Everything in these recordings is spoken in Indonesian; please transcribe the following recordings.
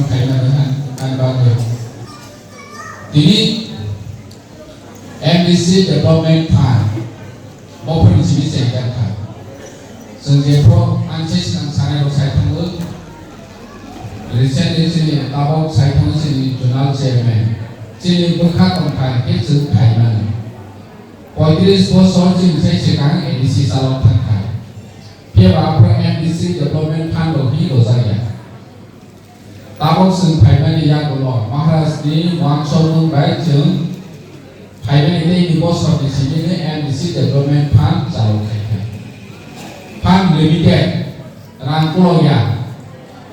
ไขมันนะอันบางอย่างทีนี้ MDC Development Plan บอกเพื่อนชีวิตเสร็จกันครับซึ่งเฉพาะอันเช่นอันสายเราใช้ทั้งหมด recently ที่ตาบอกใช้ทั้งหมดที่ Journal Chairman ที่บุคคลต้องการให้ซื้อไขมันพอที่สปอร์ตซอร์ที่ใช้เชื่อกัน MDC สารพัดไขเพียงว่าเพื่อ MDC Development Plan เราที่เราใช้ตาบอกซึ่งไขมันยากกว่า Maharashtra นี้วางโซนลงไปถึงไขมันในนิวอสของที่นี่ MDC Development Plan จะลงไขPan limited รางกุลยา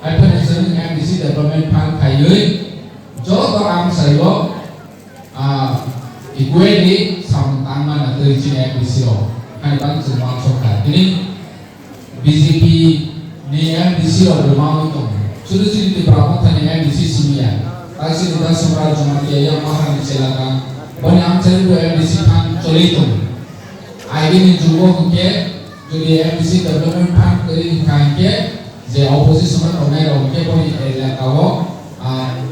ไอ้เพื่อนซึ่ง MDC Development Plan ไทยเลยโจ้ตัวอังใส่ว่าอีกเวทีสามตั้งมาในตัวจีน MDC ให้ตั้งซึ่งวางโชว์กันทีนี้ BJP ใน MDC เราดูมาไม่ตรงสุดที่ที่ปราบทั้งใน MDC สิมีอ่ะแต่สิ่งที่สำคัญจมาที่ยังมาหาในเชลกันวันนี้อังใส่ดู MDC Plan จุลิตรงไอ้ที่นี่จูบของแกjadi MDC Development Plan dari kangke je opposition orang orang ke pun area kau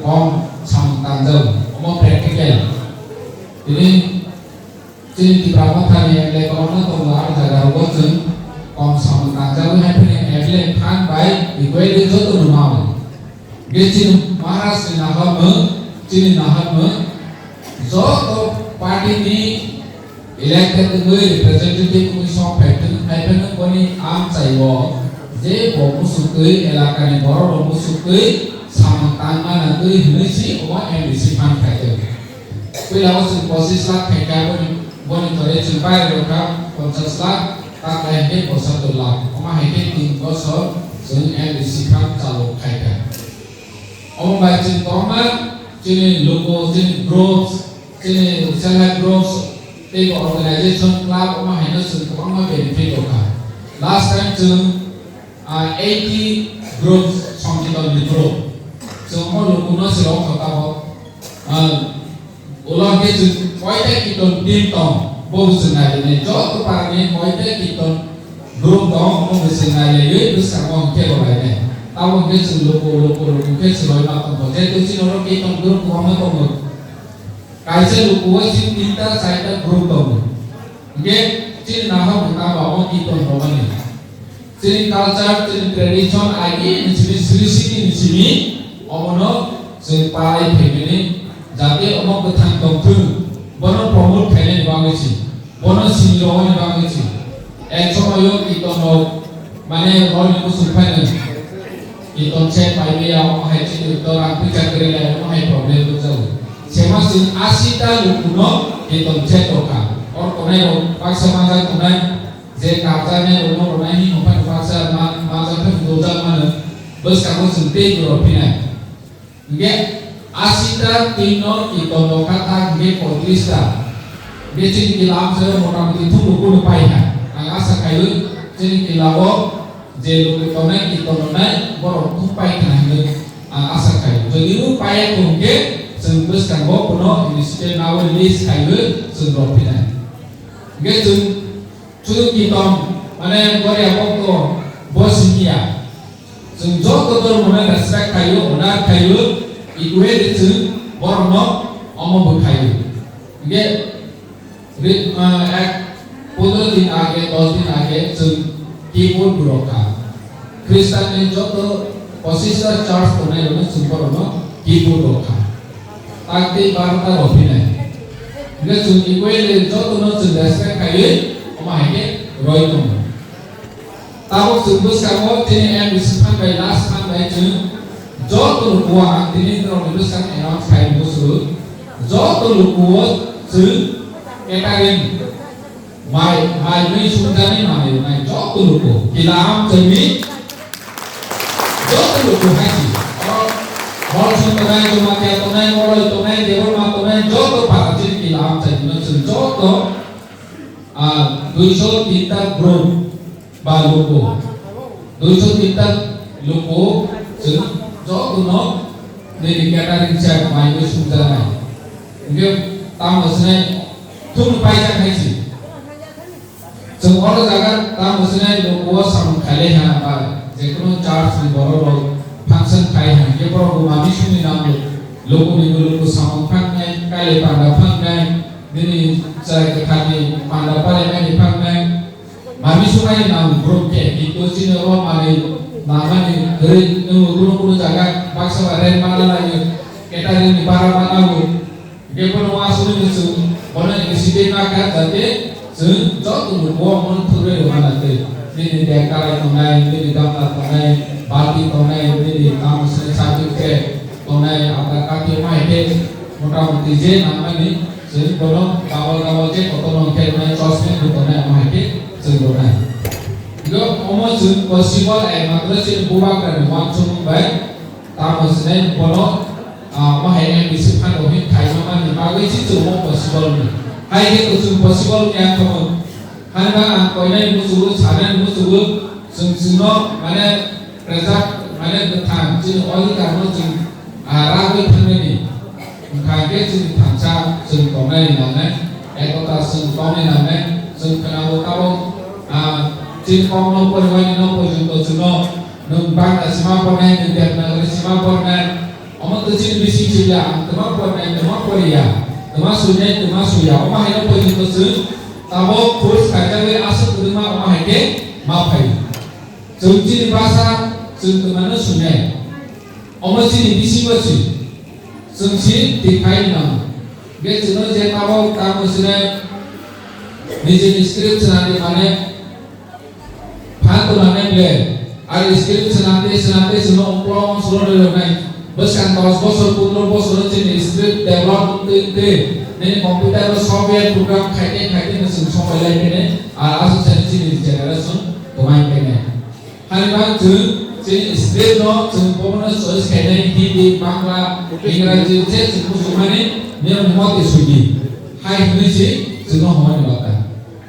kom samtanjau omo practical ini jadi di berapa kali area kau na tu luar jaga ruang jeng kom samtanjau hai pun area plan baik di kau itu tu rumah jadi Maharashtra naham jo tu parti ni elected representative commission pattern pattern ko ni am chaibo je bo musukui elaka ni boro musukui samantang ana tui hinisi o MDC Plan khaite pila wasu process la khaika boni thore chimpai roka 50 lakh ta kai ke 1 lakh oma heke 3 bosor sung MDC Plan chalo khaika oma bai chin toma chini logo chin groups chini self help groups the organization club ma haina sun ko ma benefit ka last time to 80 groups something on the group so mo lo kuno se lo ka ba ulo ke ju koite ki ton din tong bo sun na ne jo to pa ne koite ki ton group tong mo sun na le ye du sa mo ke lo ne ta mo ke sun lo ko ke su lo na tong je tu sin lo ke ton group ko ma ko mo kaise lukuwa sin tinta saita group dong nge chin naha buka bawa kiton romani chin culture chin tradition agi nisimi srisiki nisimi omono chin pai phemini jate omok bethang tongtu bono promote phene bangesi bono sinjo ni bangesi eksomoyo kiton no mane rol ni sulphane kiton set pai dia hai chin torang picha kare la hai problem tu jau Semasin asita lukuno hitung cetoka. Or konai paksa masa konai je kacarnya luno konai ni umpan paksa masa pendoza mana bos kamu sente Europina. Nge asita tino hitung kata nge kontrista. Becin kilam saya orang itu luku lupai ha. Angasa kayu jadi kilawo je luku konai hitung konai borong lupai kena nge angasa kayu. Jadi lupai kongke Sembus kan bo puno inisiatif nawa list kayu sembropina. Gitu, cukup kita mana korea boko bosnia. Sembjok kotor mana respect kayu, mana kayu ikue itu borno omo berkayu. Gitu, putus din age, 10 din age, keyboard buroka. Kristen ni joto posisi church punai mana sembrono keyboard buroka. Akti barata robina. Nggak cuma ikut le jodoh no cendasnya kayu, omah ini roitum. Tahu sebus kamu ini MDC Plan by last Plan by June. Jodoh lukuan ini terus lulusan enak kayu musuh. Jodoh lukuan se kekarin. Mai ini sudah ni mai jodoh luku. Kilam cemi. Jodoh luku haji. Orang sebenarnya cuma tiap tunai dewan tunai jodoh para ciri kilam jadi macam jodoh 203 group baluko 203 luko jodoh no dari kata rincian main sudah naik mungkin tamu senai tuh payah haji semua orang tamu senai luko sama kalian apa jadi charge di bawah function kaya ke pro mami suni nam logo ni sama phang nai kai le panda phang nai ni sai ke khani panda pare mai ni phang nai mami sunai nam group ke itu sini ro mari nama ni dari guru jaga baksa waren mana lagi kita ni para mana lu ke pro wasuni ni su bona ni side na ka jate su jo tu mo mon thure mana te ni de kala tonai ni gamla tonai bati tonai ni kam se sabit ke tonai apa kaki mai te motamoti je nama ni se kono kawal je kotono ke mai sosme tu tonai mai ke se tonai yo omo su possible ai matra sin buba kan wan sum bai tamasne kono mahai ni siphan ohin khai ma ni bagai si tu mo possible ni hai ke tu possible kya kono hanga koinai musugu sanan musugu sungsuno mane result mane betang jin oli karno jin rawi thameni khage jin thamcha jin tonai namne ekota sung tonai namne sung kanao tabo jin kong no poi no pojunto juno nung bang asma ponai nung depna asma ponai omot jin bisi chila tama ponai tama poria tama sunai tama suya oma hino pojunto jin tabo force kajawe asuk rumah oma heke mapai jin bahasa jin temana sunai omot jin bisi bachi jin jin dikai nam ge juno je tabo kamu sunai nijin script sanade mane Hantu nane ble, ada script senate semua orang suruh development. Beskan tos bosor punur bosor jenis script develop te, ni komputer software program kaite mesin software lain ni, asal jenis generation domain ni. Hari bang jenis script no, pemana soal kaite Hindi, Bangla, Inggeris, semua ni muat isugi. Hai ni semua orang bata.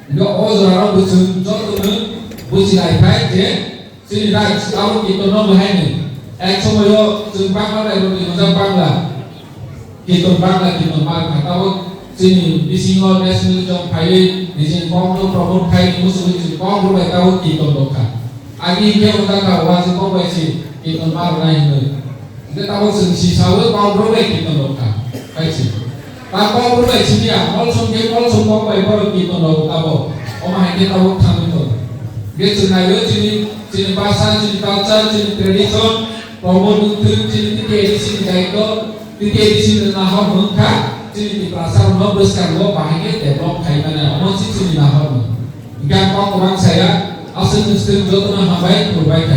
Jika orang betul buci lai kai je sini dai tahu kita no bahani ek somoyo jeng bangla dai roti jeng bangla kita bangla kita mal tahu sini di singo national jong pai di sini kong no promote kai musuh di kong ro tahu kita doka agi ke uta ka wa se ko bai si kita mal nai no kita tahu si sawe kong ro kita doka kai si ta kong ro si dia kol som kong bai baru kita no tahu oma kita tahu tham itu Gitu na yo jini bahasa jini culture jini tradition promote untuk jini edisi jaito edisi na hor mengka jini pasar no besar lo bahaya develop kaimana omong si jini na hor. Jika kau orang saya asal sistem jodoh na habai perbaikan.